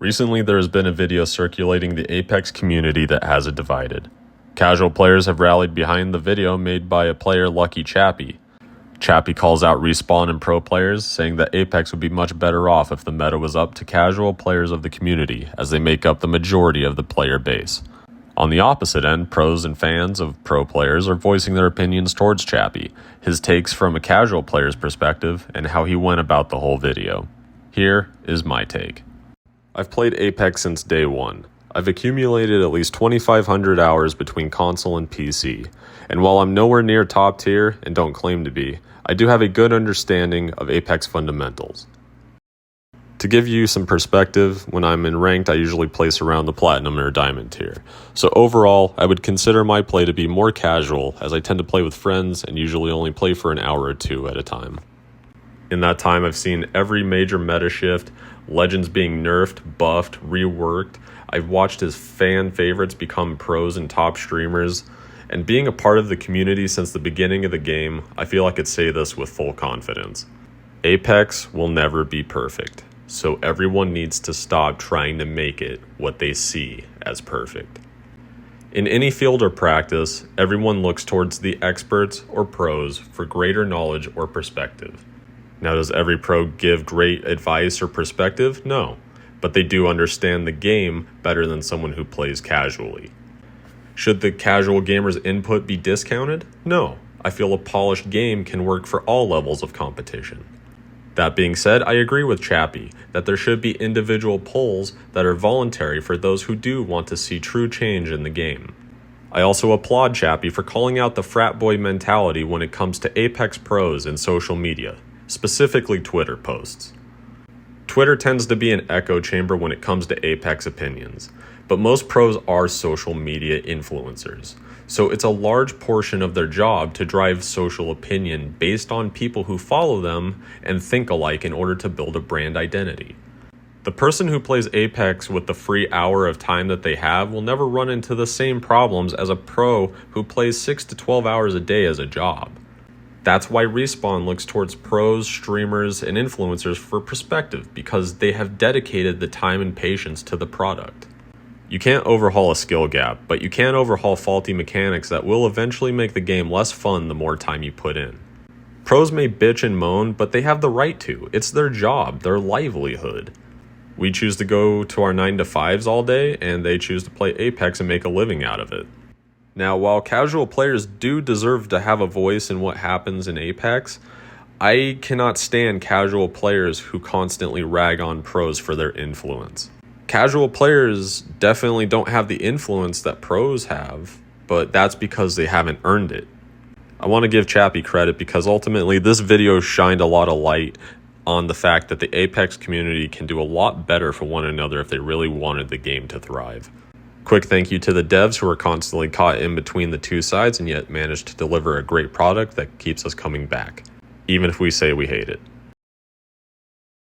Recently, there has been a video circulating the Apex community that has it divided. Casual players have rallied behind the video made by a player Lucky Chappie. Chappie calls out Respawn and pro players, saying that Apex would be much better off if the meta was up to casual players of the community, as they make up the majority of the player base. On the opposite end, pros and fans of pro players are voicing their opinions towards Chappie, his takes from a casual player's perspective, and how he went about the whole video. Here is my take. I've played Apex since day one. I've accumulated at least 2,500 hours between console and PC, and while I'm nowhere near top tier and don't claim to be, I do have a good understanding of Apex fundamentals. To give you some perspective, when I'm in ranked, I usually place around the platinum or diamond tier. So overall, I would consider my play to be more casual, as I tend to play with friends and usually only play for an hour or two at a time. In that time, I've seen every major meta shift, legends being nerfed, buffed, reworked. I've watched his fan favorites become pros and top streamers, and being a part of the community since the beginning of the game, I feel I could say this with full confidence. Apex will never be perfect, so everyone needs to stop trying to make it what they see as perfect. In any field or practice, everyone looks towards the experts or pros for greater knowledge or perspective. Now, does every pro give great advice or perspective? No, but they do understand the game better than someone who plays casually. Should the casual gamer's input be discounted? No, I feel a polished game can work for all levels of competition. That being said, I agree with Chappie that there should be individual polls that are voluntary for those who do want to see true change in the game. I also applaud Chappie for calling out the frat boy mentality when it comes to Apex pros and social media, specifically Twitter posts. Twitter tends to be an echo chamber when it comes to Apex opinions, but most pros are social media influencers, so it's a large portion of their job to drive social opinion based on people who follow them and think alike in order to build a brand identity. The person who plays Apex with the free hour of time that they have will never run into the same problems as a pro who plays 6 to 12 hours a day as a job. That's why Respawn looks towards pros, streamers, and influencers for perspective, because they have dedicated the time and patience to the product. You can't overhaul a skill gap, but you can overhaul faulty mechanics that will eventually make the game less fun the more time you put in. Pros may bitch and moan, but they have the right to. It's their job, their livelihood. We choose to go to our 9 to 5s all day, and they choose to play Apex and make a living out of it. Now, while casual players do deserve to have a voice in what happens in Apex, I cannot stand casual players who constantly rag on pros for their influence. Casual players definitely don't have the influence that pros have, but that's because they haven't earned it. I want to give Chappie credit because ultimately this video shined a lot of light on the fact that the Apex community can do a lot better for one another if they really wanted the game to thrive. Quick thank you to the devs who are constantly caught in between the two sides and yet managed to deliver a great product that keeps us coming back, even if we say we hate it.